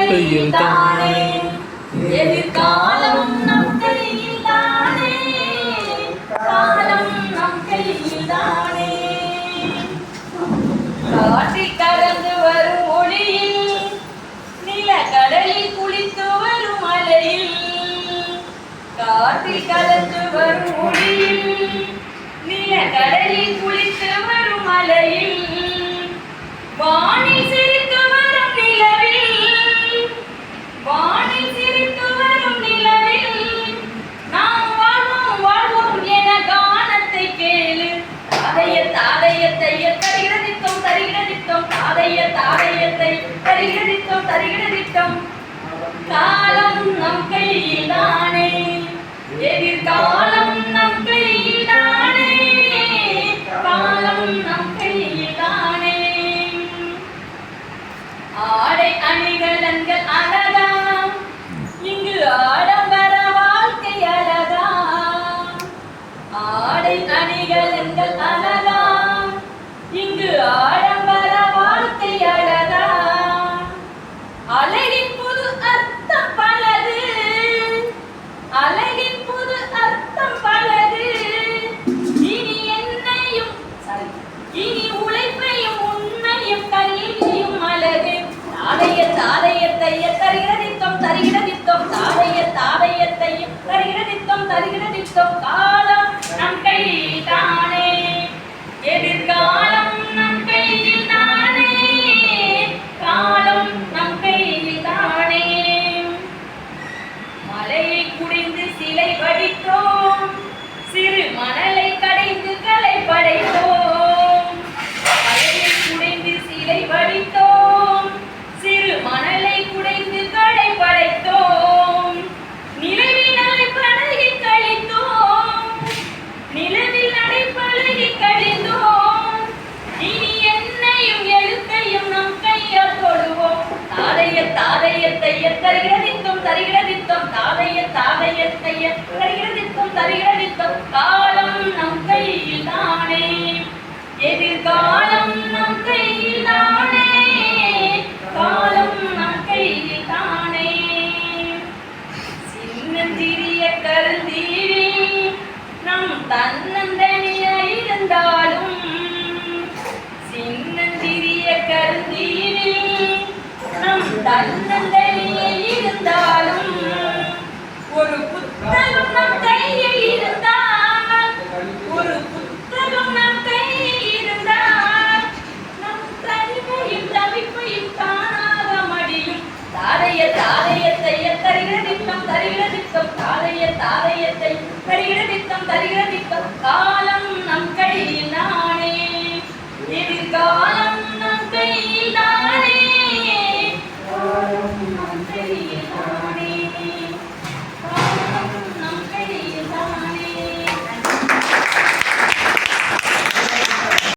கையில் தானே, எதிர்காலம் நம் கையில் தானே, காலம் நம் கையில் தானே. காற்றில் கலந்து வரும் ஒளியில், நிலக்கடலில் குளித்து வரும் அலையில், காற்றில் கலந்து வரும் ஒளியில், நிலக்கடலில் குளித்து வரும் அலையில், வானில் சிரித்து வரும் நிலவில், வானில் சிரித்து வரும் நிலவில், நாம் வாழ்வோம் வாழ்வோம் என கானத்தை கேளு. தாதையத்தை தருகிறதித்தோம் தருகிறதித்தோம், தாதையத்தை தருகிறதித்தோம் தருகிறதித்தோம். காலம் நம் கையில் தானே, எதிர்காலம் நம் கையில் தானே, காலம் நம் கையில் தானே. ஆடை அணிகலன்கள் அழகா, இங்கு ஆடம்பர வாழ்க்கை அழகா. ஆடை அணிகலன்கள் அழகா, இங்கு ஆடம்பர வாழ்க்கை அழகா. அழகின் புது அர்த்தம் பலது, அழகின் புது அர்த்தம் பலது. இனி என்னையும் இனி உழைப்பையும் உண்மையும் கல்வியும் அழகு. தாதையத்தை தருகிறதித்தோம் தருகிறதித்தோம், தாதையத்தை தருகிறதித்தோம் தருகிறதித்தோம். காலம் நம் கையில் தானே, எதிர்காலம் நம் கையில் தானே, காலம் நம் கையில் தானே. மலையை குடைந்து சிலை வடித்தோம், சிறு மணலை கடைந்து கலை படைத்தோம். மலையை குடைந்து சிலை வடித்தோம், சிறு மணலை குடைந்து கடை படைத்தோம். நிலவில் நடை பழகி கழித்தோம், நிலவில் நடை பழகி கழிந்தோம். இனி என்னையும் எழுத்தையும் நம் கையால் தொடுவோம். தாதையத்தை தருகிறதித்தோம் தருகிறதித்தோம், தாதையத்தை தருகிறதித்தோம் தருகிறதித்தோம். காலம் நம் கையில் தானே, எதிர்காலம் நம் கையில் தானே, காலம் நம் கையில் தானே. சின்னஞ்சிறிய கருந்தீவில் நம் தன்னந்தனிய இருந்தாலும், சின்னஞ்சிறிய கருந்தீவில் நம் தன்னந்தனிய இருந்தாலும், ஒரு புத்தகம் நம் கையில் இருந்தால், ஒரு புத்தகம் நம் கையில் இருந்தால், நம் தனிமையும் தவிப்பையும் காணாத மடியும். தாதையத்தை தருகிறதித்தோம் தருகிறதித்தோம், தாதையத்தை தருகிறதித்தோம் தருகிறதித்தோம். காலம் நம்